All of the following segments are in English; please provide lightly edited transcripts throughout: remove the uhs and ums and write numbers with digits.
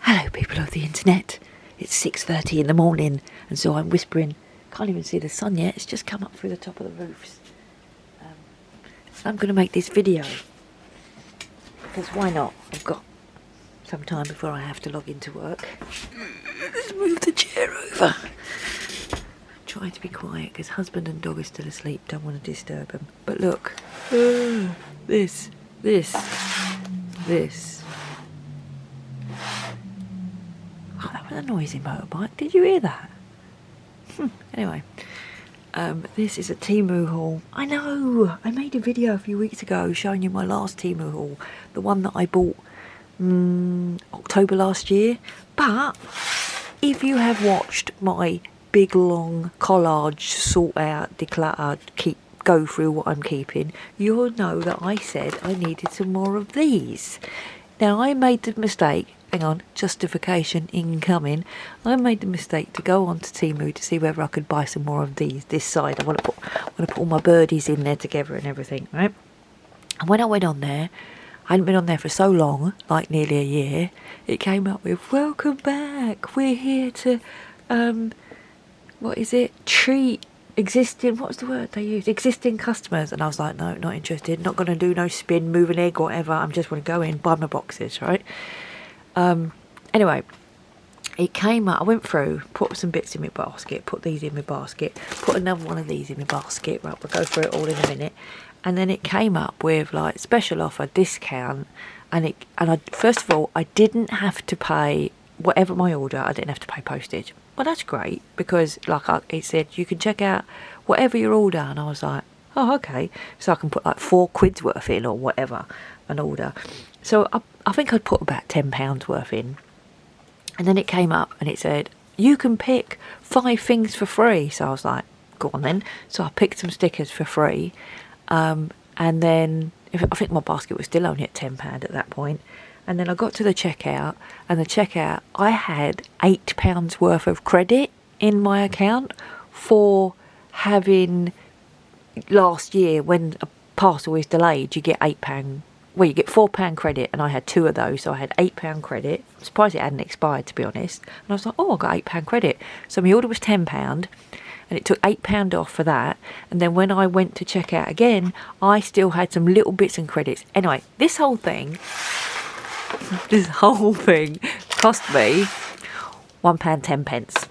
Hello people of the internet, it's 6:30 in the morning and so I'm whispering. Can't even see the sun yet, it's just come up through the top of the roofs. So I'm going to make this video because why not? I've got some time before I have to log into work. Let's move the chair over. Try to be quiet because husband and dog are still asleep, don't want to disturb them. But look, this. Oh, that was a noisy motorbike. Did you hear that? Anyway, this is a Temu haul. I know! I made a video a few weeks ago showing you my last Temu haul. The one that I bought October last year. But if you have watched my big long collage, sort out, declutter, go through what I'm keeping, you'll know that I said I needed some more of these. Now I made the mistake, hang on, justification incoming. I made the mistake to go on to Temu to see whether I could buy some more of these, this side. I want to put all my birdies in there together and everything, right? And when I went on there, I hadn't been on there for so long, like nearly a year, it came up with, welcome back, we're here to, what is it, treat existing, what's the word they use, existing customers. And I was like, no, not interested, not going to do no spin, move an egg or whatever, I just want to go in, buy my boxes, right? Anyway, it came up, I went through, put some bits in my basket, put these in my basket, put another one of these in my basket, right, we'll go through it all in a minute. And then it came up with like special offer, discount, and I first of all, I didn't have to pay whatever my order, I didn't have to pay postage. Well, that's great, because like it said, you can check out whatever your order, and I was like, oh, okay, so I can put like £4 worth in or whatever, an order. So I think I'd put about £10 worth in, and then it came up and it said, you can pick 5 things for free. So I was like, go on then. So I picked some stickers for free, and then I think my basket was still only at £10 at that point. And then I got to the checkout, and the checkout, I had £8 worth of credit in my account for having last year, when a parcel is delayed, you get £8. Well, you get £4 credit, and I had 2 of those, so I had £8 credit. I'm surprised it hadn't expired, to be honest. And I was like, oh, I got £8 credit. So my order was £10, and it took £8 off for that. And then when I went to check out again, I still had some little bits and credits. Anyway, this whole thing cost me £1.10.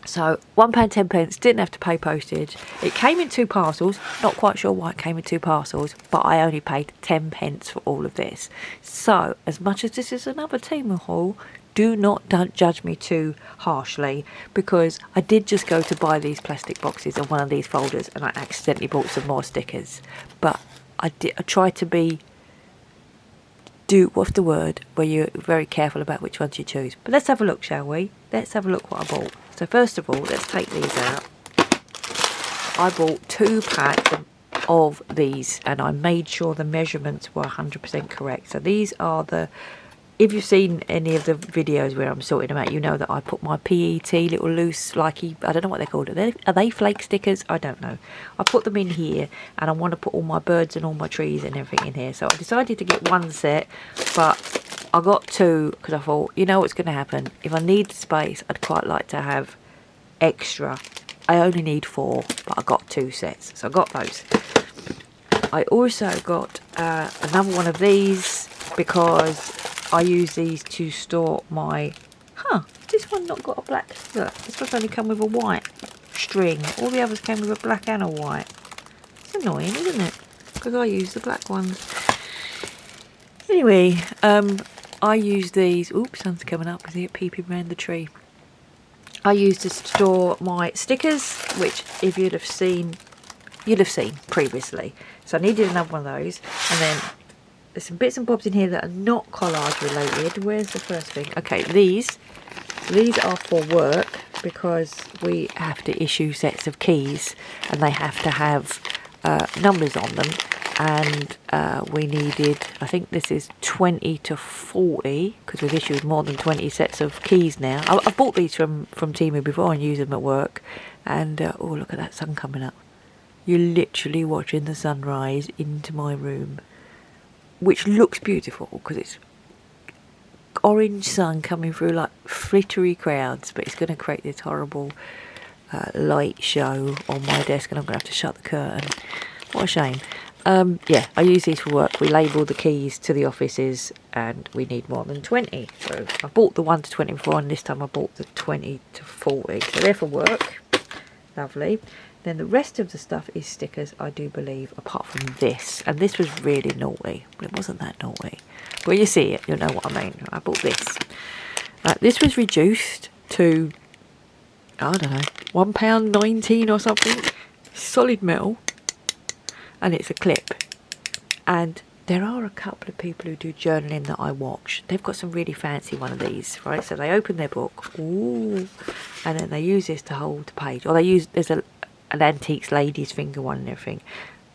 So £1.10, didn't have to pay postage. It came in 2 parcels, not quite sure why it came in 2 parcels, but I only paid 10p for all of this. So as much as this is another Temu haul, don't judge me too harshly, because I did just go to buy these plastic boxes and one of these folders, and I accidentally bought some more stickers. But I tried to what's the word, where you're very careful about which ones you choose. But let's have a look, shall we? Let's have a look what I bought. So first of all, let's take these out. I bought 2 packs of these, and I made sure the measurements were 100% correct. So these are if you've seen any of the videos where I'm sorting them out, you know that I put my PET little loose, likey, I don't know what they're called. Are they flake stickers? I don't know. I put them in here, and I want to put all my birds and all my trees and everything in here. So I decided to get 1 set, but I got 2 because I thought, you know what's going to happen. If I need space, I'd quite like to have extra. I only need 4, but I got 2 sets. So I got those. I also got another one of these because I use these to store my... this one not got a black... Look, this one's only come with a white string. All the others came with a black and a white. It's annoying, isn't it? Because I use the black ones. Anyway, I use these... Oops, sun's coming up. I see it peeping around the tree. I use to store my stickers, which if you'd have seen previously. So I needed another one of those. And then there's some bits and bobs in here that are not collage related. Where's the first thing? Okay, these are for work, because we have to issue sets of keys and they have to have numbers on them. And we needed, I think this is 20 to 40, because we've issued more than 20 sets of keys now. I've bought these from Temu before and use them at work. And oh, look at that sun coming up. You're literally watching the sunrise into my room, which looks beautiful because it's orange sun coming through like flittery crowds, but it's going to create this horrible light show on my desk, and I'm going to have to shut the curtain. What a shame. Yeah, I use these for work. We label the keys to the offices, and we need more than 20. So I bought the 1 to 20 before, and this time I bought the 20 to 40. So they're for work. Lovely. Then the rest of the stuff is stickers, I do believe, apart from this. And this was really naughty, but it wasn't that naughty. But when you see it, you'll know what I mean. I bought this. This was reduced to, I don't know, £1.19 or something. Solid metal. And it's a clip. And there are a couple of people who do journaling that I watch. They've got some really fancy one of these, right? So they open their book, ooh, and then they use this to hold the page. Or they use, there's an antiques lady's finger one and everything.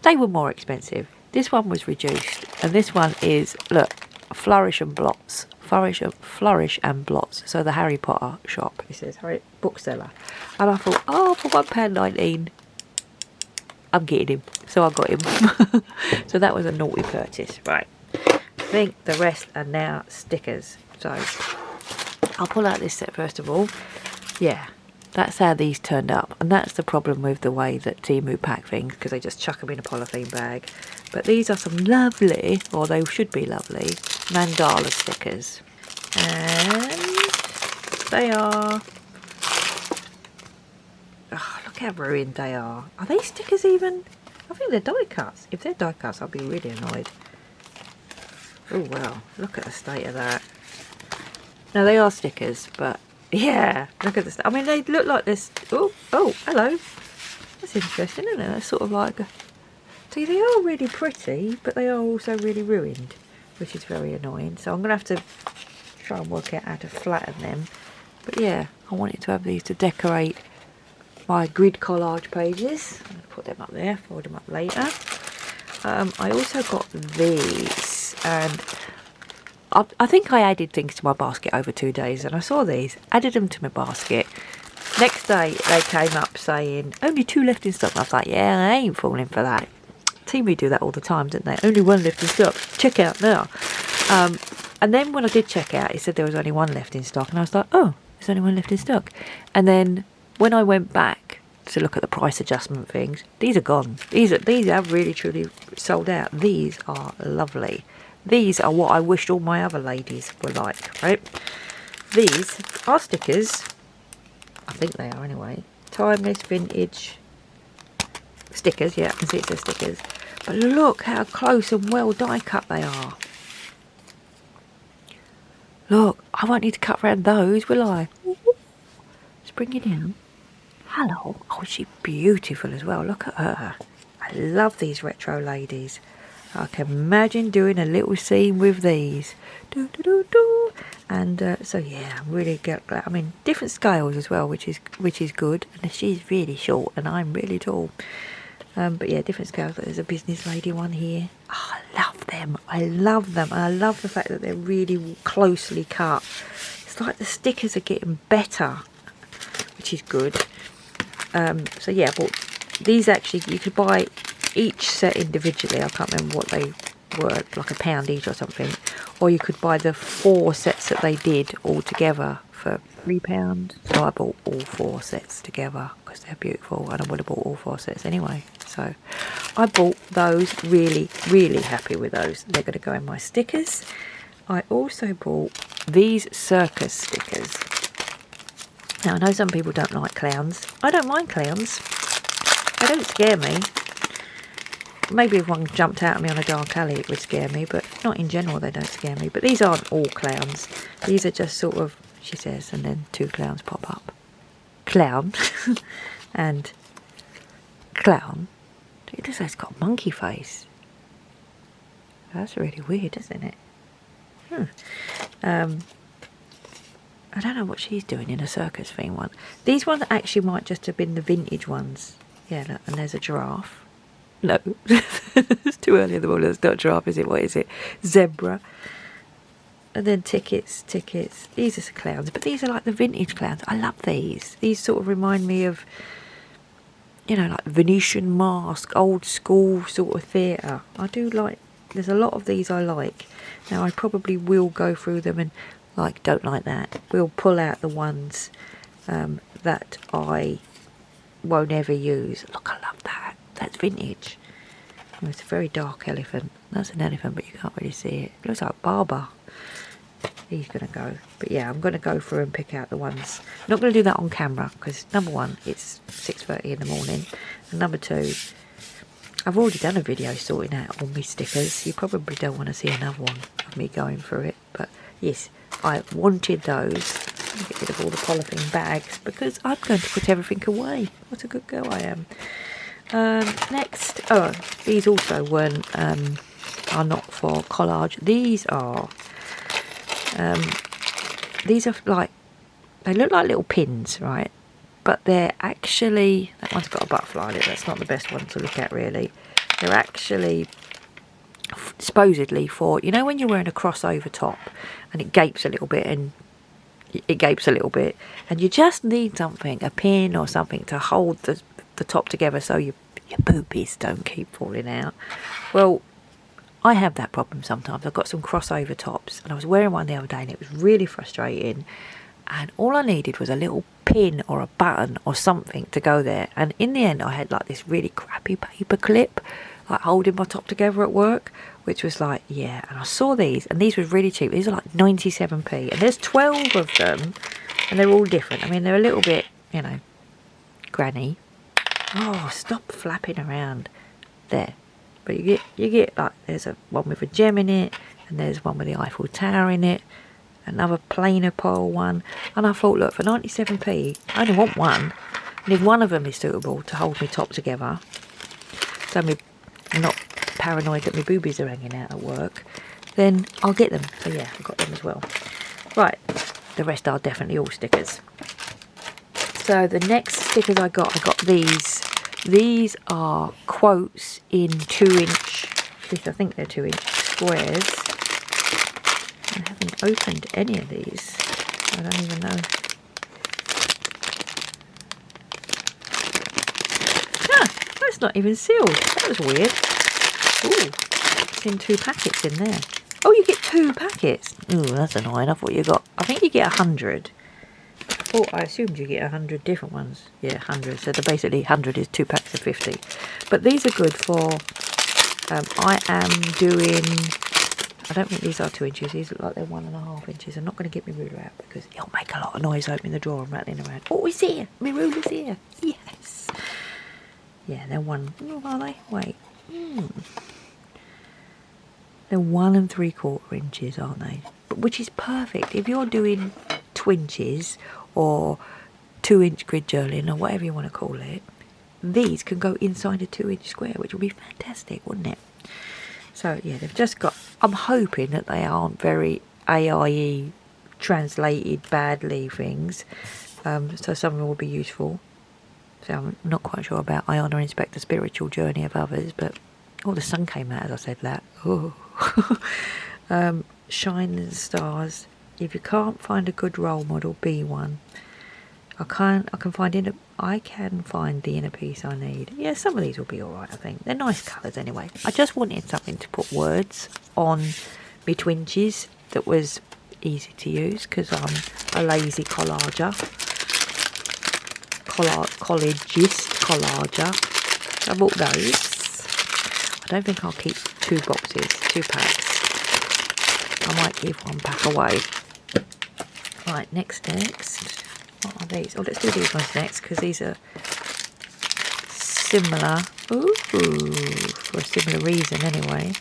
They were more expensive. This one was reduced. And this one is, look, Flourish and Blots. Flourish and Blots. So the Harry Potter shop. It says Harry Bookseller. And I thought, oh, for £1.19. I'm getting him, so I got him. So that was a naughty purchase, right? I think the rest are now stickers. So I'll pull out this set first of all. Yeah, that's how these turned up, and that's the problem with the way that Temu pack things, because they just chuck them in a polythene bag. But these are some lovely, or they should be lovely, mandala stickers, and they are. Oh, look how ruined they are. Are they stickers even? I think they're die cuts. If they're die cuts, I'll be really annoyed. Oh wow, look at the state of that. Now they are stickers, but yeah, look at this. I mean, they look like this. Oh, hello. That's interesting, isn't it? That's sort of like. See, they are really pretty, but they are also really ruined, which is very annoying. So I'm gonna have to try and work out how to flatten them. But yeah, I wanted to have these to decorate my grid collage pages. I'm going to put them up there, fold them up later. I also got these, and I think I added things to my basket over 2 days, and I saw these, added them to my basket. Next day they came up saying only 2 left in stock. I was like, yeah, I ain't falling for that. Temu do that all the time, don't they? Only 1 left in stock. Check out now. And then when I did check out, it said there was only 1 left in stock, and I was like, oh, there's only 1 left in stock. And then when I went back to look at the price adjustment things, these are gone. These have really truly sold out. These are lovely. These are what I wished all my other ladies were like, right? These are stickers. I think they are anyway. Timeless vintage stickers. Yeah, I can see it says stickers. But look how close and well die cut they are. Look, I won't need to cut around those, will I? Let's bring it in. Hello. Oh, she's beautiful as well. Look at her. I love these retro ladies. I can imagine doing a little scene with these. Do, do, do, do. And so yeah, I'm really glad. I mean, different scales as well, which is good. And she's really short, and I'm really tall. But yeah, different scales. There's a business lady one here. Oh, I love them. I love them, and I love the fact that they're really closely cut. It's like the stickers are getting better, which is good. So yeah, I bought these. Actually, you could buy each set individually. I can't remember what they were, like £1 each or something. Or you could buy the 4 sets that they did all together for £3. So I bought all 4 sets together because they're beautiful, and I would have bought all 4 sets anyway. So I bought those. Really, really happy with those. They're going to go in my stickers. I also bought these circus stickers. Now, I know some people don't like clowns. I don't mind clowns. They don't scare me. Maybe if one jumped out at me on a dark alley, it would scare me, but not in general, they don't scare me. But these aren't all clowns. These are just sort of, she says, and then 2 clowns pop up. Clown and clown. It looks like it's got a monkey face. That's really weird, isn't it? I don't know what she's doing in a circus theme one. These ones actually might just have been the vintage ones. Yeah, look, and there's a giraffe. No, it's too early in the morning. It's not giraffe, is it? What is it? Zebra. And then tickets. These are clowns, but these are like the vintage clowns. I love these. These sort of remind me of, you know, like Venetian mask, old school sort of theatre. I do like, there's a lot of these I like. Now I probably will go through them and like don't like that, we'll pull out the ones that I won't ever use. Look, I love that. That's vintage. Oh, it's a very dark elephant. That's an elephant, but you can't really see it. It looks like Barber. He's going to go. But yeah, I'm going to go through and pick out the ones. I'm not going to do that on camera because number one, it's 6:30 in the morning. And number two, I've already done a video sorting out all my stickers. You probably don't want to see another one of me going through it. But yes, I wanted those. I'm going to get rid of all the polythene bags because I'm going to put everything away. What a good girl I am. Next, oh, these also weren't, are not for collage. These are like, they look like little pins, right? But they're actually, that one's got a butterfly on it. That's not the best one to look at, really. They're actually supposedly for, you know, when you're wearing a crossover top and it gapes a little bit and you just need something, a pin or something to hold the top together so your boobies don't keep falling out. Well, I have that problem sometimes. I've got some crossover tops and I was wearing one the other day and it was really frustrating, and all I needed was a little pin or a button or something to go there, and in the end I had like this really crappy paper clip like holding my top together at work, which was like, yeah. And I saw these and these were really cheap. These are like 97p and there's 12 of them and they're all different. I mean, they're a little bit, you know, granny. Oh, stop flapping around there. But you get like, there's one with a gem in it, and there's one with the Eiffel Tower in it, another plainer pole one. And I thought, look, for 97p, I only want one. And if one of them is suitable to hold my top together, so I'm not paranoid that my boobies are hanging out at work, then I'll get them. So yeah, I've got them as well. Right, the rest are definitely all stickers. So the next stickers I got these. These are quotes in 2-inch, I think they're 2-inch squares. I haven't opened any of these. I don't even know. Ah, that's not even sealed. That was weird. Ooh, it's in 2 packets in there. Oh, you get 2 packets. Ooh, that's annoying. I thought you got, I think you get 100. Oh, I assumed you get 100 different ones. Yeah, 100. So they're basically 100 is 2 packs of 50. But these are good for, I am doing, I don't think these are 2 inches. These look like they're 1.5 inches. I'm not going to get my ruler out because it'll make a lot of noise opening the drawer and rattling around. Oh, it's here. My ruler's here. Yes. Yeah, they're one. Oh, are they? Wait. They're 1 3/4 inches, aren't they? But which is perfect. If you're doing twinches or 2-inch grid journaling or whatever you want to call it, these can go inside a 2-inch square, which would be fantastic, wouldn't it? So yeah, they've just got, I'm hoping that they aren't very AIE translated badly things, so some of them will be useful. So I'm not quite sure about I Honour Inspect the Spiritual Journey of Others, but oh, the sun came out as I said that. Oh. Shine in the Stars. If you can't find a good role model, be one. I can find the inner piece I need. Yeah, some of these will be alright, I think. They're nice colours anyway. I just wanted something to put words on my twinches that was easy to use because I'm a lazy collager. Collager. I bought those. I don't think I'll keep 2 boxes, 2 packs. I might give 1 pack away. Right, next. What are these? Oh, let's do these ones next because these are similar. Ooh, for a similar reason anyway.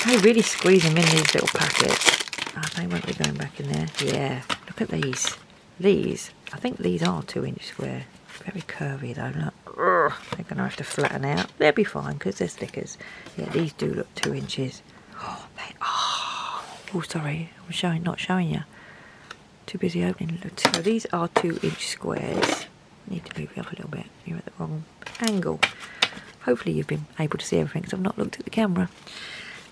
They really squeeze them in these little packets. Oh, they won't be going back in there. Yeah, look at these. These, I think these are 2-inch square. Very curvy though, look. They're going to have to flatten out. They'll be fine because they're stickers. Yeah, these do look 2 inches. Oh, they are. Oh, sorry. I'm not showing you. Too busy opening. So these are 2-inch squares. Need to move you up a little bit. You're at the wrong angle. Hopefully you've been able to see everything because I've not looked at the camera.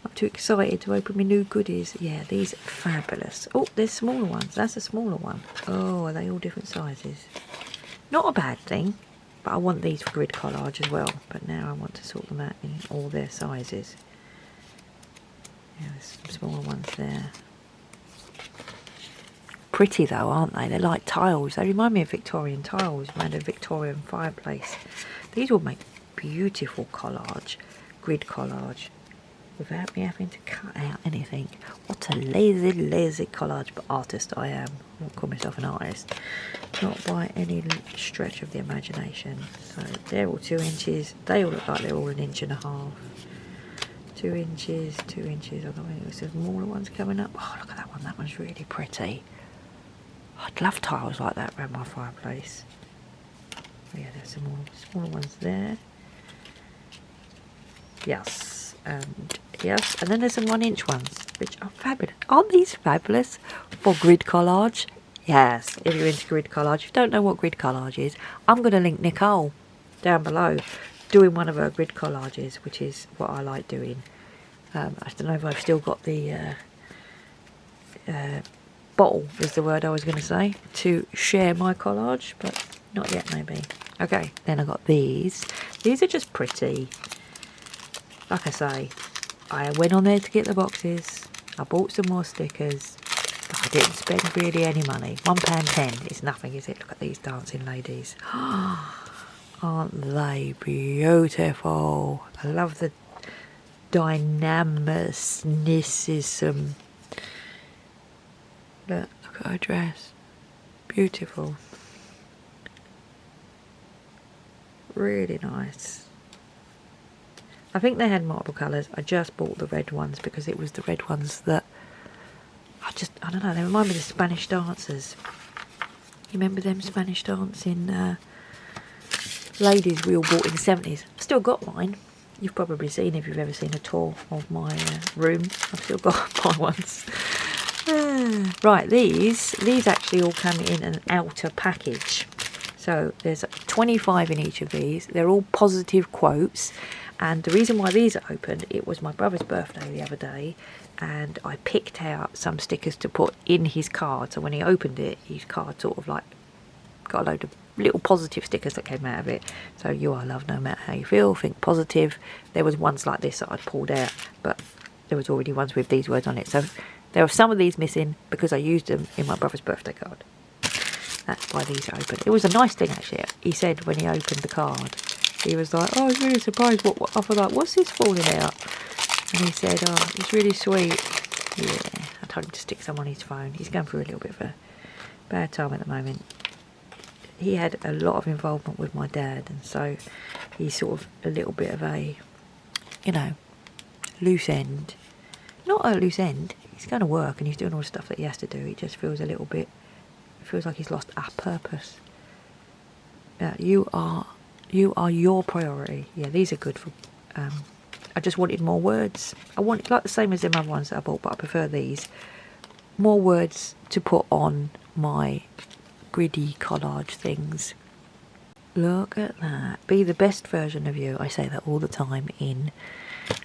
I'm too excited to open my new goodies. Yeah, these are fabulous. Oh, there's smaller ones. That's a smaller one. Oh, are they all different sizes? Not a bad thing, but I want these for grid collage as well. But now I want to sort them out in all their sizes. Yeah, there's some smaller ones there. Pretty though, aren't they? They're like tiles. They remind me of Victorian tiles around a Victorian fireplace. These will make beautiful collage, grid collage, without me having to cut out anything. What a lazy collage artist I am. I won't call myself an artist. Not by any stretch of the imagination. So they're all 2 inches. They all look like they're all 1.5 inches. 2 inches, 2 inches. I don't know, there's smaller ones coming up. Oh, look at that one. That one's really pretty. I'd love tiles like that around my fireplace. Oh, yeah, there's some more smaller ones there. Yes, and yes, and then there's some 1-inch ones, which are fabulous. Aren't these fabulous for grid collage? Yes, if you're into grid collage. If you don't know what grid collage is, I'm going to link Nicole down below doing one of her grid collages, which is what I like doing. I don't know if I've still got the bottle is the word I was going to say, to share my collage, but not yet maybe. Okay, then I got these. These are just pretty. Like I say, I went on there to get the boxes. I bought some more stickers. But I didn't spend really any money. £1.10 is nothing, is it? Look at these dancing ladies. Aren't they beautiful? I love the dynamicism. Look at her dress. Beautiful. Really nice. I think they had multiple colours. I just bought the red ones because it was the red ones that I don't know, they remind me of the Spanish dancers. You remember them Spanish dancing ladies we all bought in the 70s? I've still got mine. You've probably seen, if you've ever seen a tour of my room. I've still got my ones. Right, these actually all come in an outer package. So there's 25 in each of these. They're all positive quotes. And the reason why these are open, it was my brother's birthday the other day, and I picked out some stickers to put in his card. So when he opened it, his card sort of like got a load of little positive stickers that came out of it. So you are loved no matter how you feel, think positive. There was ones like this that I'd pulled out, but there was already ones with these words on it. So there are some of these missing because I used them in my brother's birthday card. That's why these are open. It was a nice thing actually. He said when he opened the card, he was like, oh, I was really surprised. What I was like, what's this falling out? And he said, oh, it's really sweet. Yeah, I told him to stick some on his phone. He's going through a little bit of a bad time at the moment. He had a lot of involvement with my dad, and so he's sort of a little bit of a, you know, loose end. Not a loose end. He's going to work and he's doing all the stuff that he has to do. It just feels a little bit, it feels like he's lost a purpose. You are your priority. Yeah, these are good for, I just wanted more words. I want, like the same as them other ones that I bought, but I prefer these. More words to put on my gritty collage things. Look at that. Be the best version of you. I say that all the time in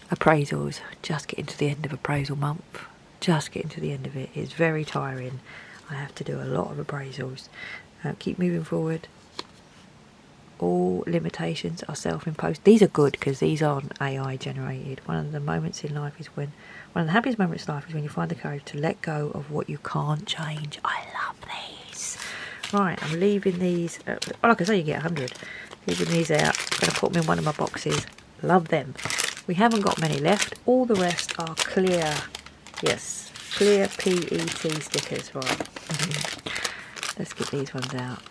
appraisals. Just getting to the end of appraisal month. Just getting to the end of it. It's very tiring. I have to do a lot of appraisals. Keep moving forward. All limitations are self-imposed. These are good because these aren't AI generated. One of the moments in life is when, one of the happiest moments in life is when you find the courage to let go of what you can't change. I love these. Right, I'm leaving these, like I say, you get 100. Leaving these out. I'm going to put them in one of my boxes. Love them. We haven't got many left. All the rest are clear. Yes, clear PET stickers. Right. Let's get these ones out.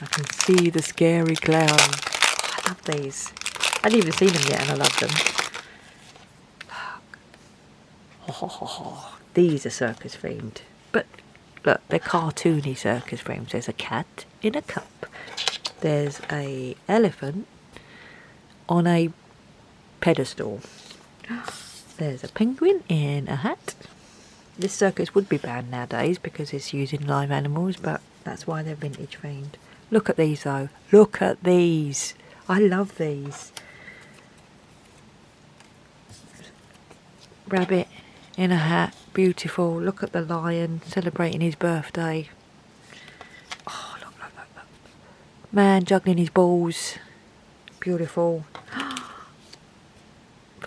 I can see the scary clown. I love these. I haven't even seen them yet and I love them. Look. These are circus themed. But look, they're cartoony circus frames. There's a cat in a cup. There's a elephant on a pedestal. There's a penguin in a hat. This circus would be banned nowadays because it's using live animals, but that's why they're vintage themed. Look at these though. Look at these. I love these. Rabbit in a hat. Beautiful. Look at the lion celebrating his birthday. Oh, look. Man juggling his balls. Beautiful.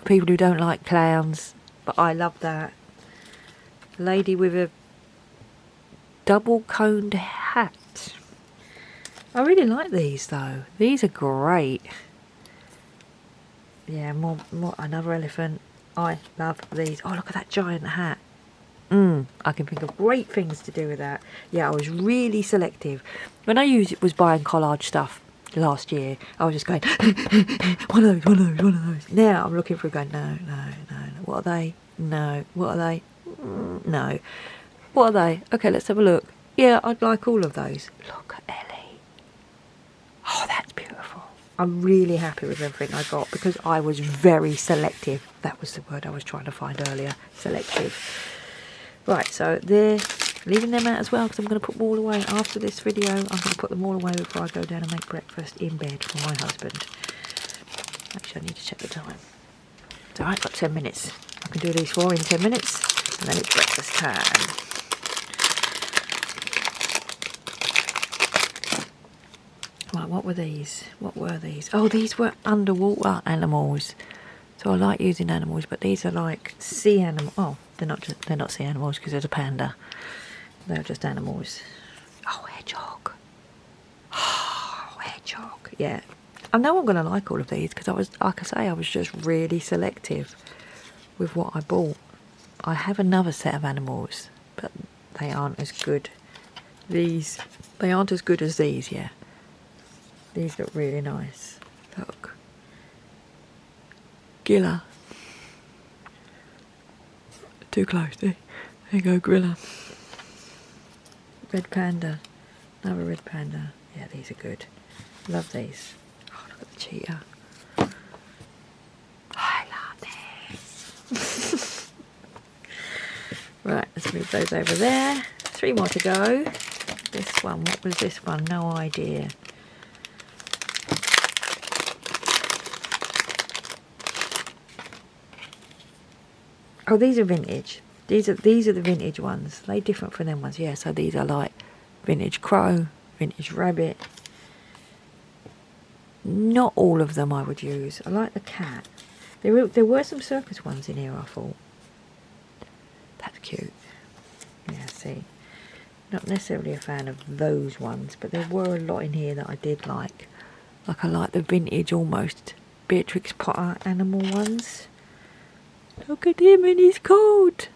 people who don't like clowns, but I love that. Lady with a double-coned hat. I really like these though. These are great. Yeah, more another elephant. I love these. Oh, look at that giant hat. I can think of great things to do with that. Yeah, I was really selective. When I was buying Collage stuff last year, I was just going, one of those. Now I'm looking for going, no. What are they? No. What are they? No. What are they? Okay, let's have a look. Yeah, I'd like all of those. Look at Ellie. Oh, that's beautiful. I'm really happy with everything I got because I was very selective. That was the word I was trying to find earlier. Selective. Right, so they're leaving them out as well because I'm going to put them all away after this video. I'm going to put them all away before I go down and make breakfast in bed for my husband. Actually, I need to check the time. So I've got 10 minutes. I can do these 4 in 10 minutes and then it's breakfast time. Right, what were these? Oh, these were underwater animals. So I like using animals, but these are like sea animals. Oh, they're not sea animals because there's a panda. They're just animals. Oh, hedgehog. Oh, hedgehog. Yeah. I know I'm going to like all of these because I was, like I say, I was just really selective with what I bought. I have another set of animals, but they aren't as good. They aren't as good as these, yeah. These look really nice. Look. Gilla. Too close, there you go, Grilla. Red panda. Another red panda. Yeah, these are good. Love these. Oh, look at the cheetah. I love this. Right, let's move those over there. 3 more to go. This one, what was this one? No idea. Oh, these are vintage. These are the vintage ones. They're different from them ones. Yeah, so these are like vintage crow, vintage rabbit. Not all of them I would use. I like the cat. There were some circus ones in here, I thought. That's cute. Yeah, see. Not necessarily a fan of those ones, but there were a lot in here that I did like. Like I like the vintage almost Beatrix Potter animal ones. Look at him in his coat.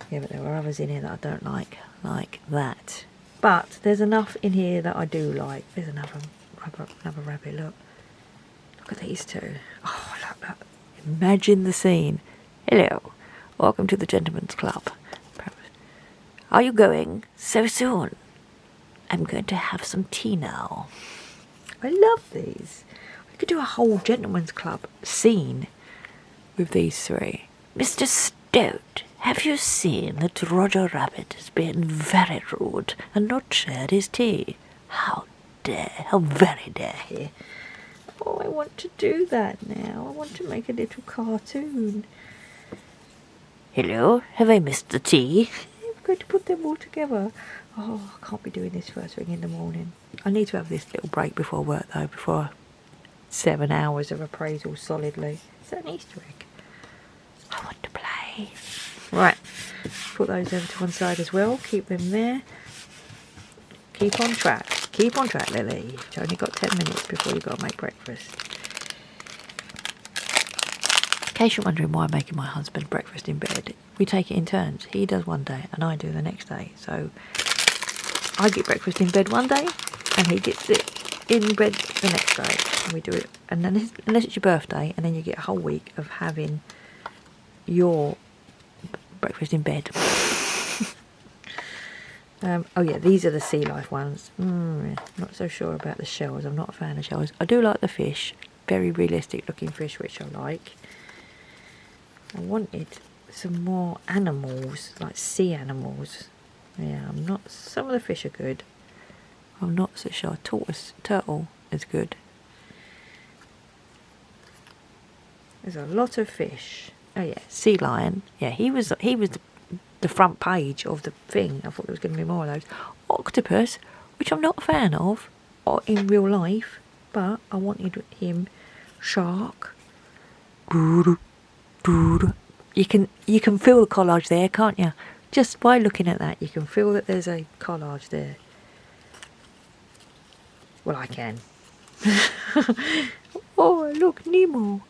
Yeah, but there were others in here that I don't like that. But there's enough in here that I do like. There's another rabbit, look. Look at these two. Oh, look. Imagine the scene. Hello, welcome to the Gentleman's Club. Are you going so soon? I'm going to have some tea now. I love these. We could do a whole Gentleman's Club scene with these 3. Mr. Stoat, have you seen that Roger Rabbit has been very rude and not shared his tea? How very dare he? Oh, I want to do that now. I want to make a little cartoon. Hello, have I missed the tea? I'm going to put them all together. Oh, I can't be doing this first thing in the morning. I need to have this little break before work though, before 7 hours of appraisal solidly. Is that an Easter egg? I want to play. Right, put those over to one side as well. Keep them there. Keep on track. Keep on track, Lily. You've only got 10 minutes before you've got to make breakfast. In case you're wondering why I'm making my husband breakfast in bed, we take it in turns. He does one day and I do the next day. So I get breakfast in bed one day and he gets it in bed the next day. And we do it. And then unless it's your birthday, and then you get a whole week of having your breakfast in bed. Oh yeah, these are the sea life ones. Not so sure about the shells. I'm not a fan of shells. I do like the fish. Very realistic looking fish, which I like. I wanted some more animals, like sea animals. Yeah, I'm not. Some of the fish are good. I'm not so sure. Turtle is good. There's a lot of fish. Oh yeah, sea lion. Yeah, he was the front page of the thing. I thought there was going to be more of those. Octopus, which I'm not a fan of, or in real life, but I wanted him. Shark. You can feel the collage there, can't you? Just by looking at that, you can feel that there's a collage there. Well, I can. Oh, look, Nemo.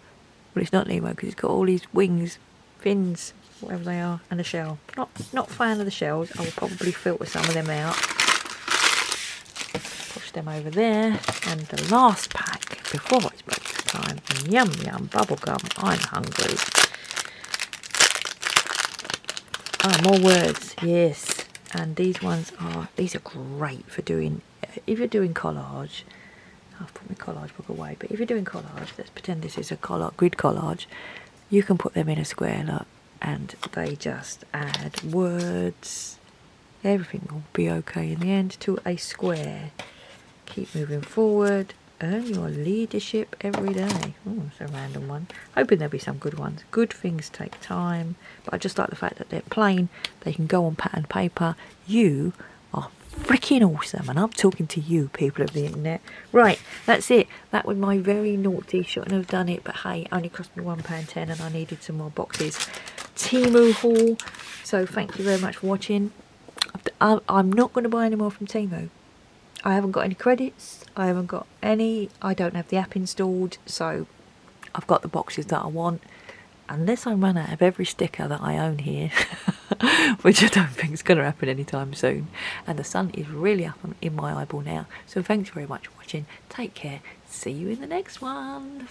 Well, it's not Nemo because it's got all these wings, fins, whatever they are, and a shell. Not fan of the shells. I will probably filter some of them out. Push them over there. And the last pack before it's breakfast time. And yum yum bubblegum. I'm hungry. Ah, more words. Yes. And these are great for doing, if you're doing collage. I've put my collage book away, but if you're doing collage, let's pretend this is a grid collage, you can put them in a square, look, and they just add words. Everything will be okay in the end to a square. Keep moving forward. Earn your leadership every day. Oh, it's a random one. Hoping there'll be some good ones. Good things take time, but I just like the fact that they're plain. They can go on pattern paper. You are freaking awesome, and I'm talking to you, people of the internet. Right, that's it. That was my very naughty, shouldn't have done it, but hey, only cost me £1.10 and I needed some more boxes. Temu haul. So thank you very much for watching. I'm not going to buy any more from Temu. I haven't got any credits. I haven't got any. I don't have the app installed, so I've got the boxes that I want. Unless I run out of every sticker that I own here, which I don't think is going to happen anytime soon. And the sun is really up in my eyeball now. So thanks very much for watching. Take care. See you in the next one.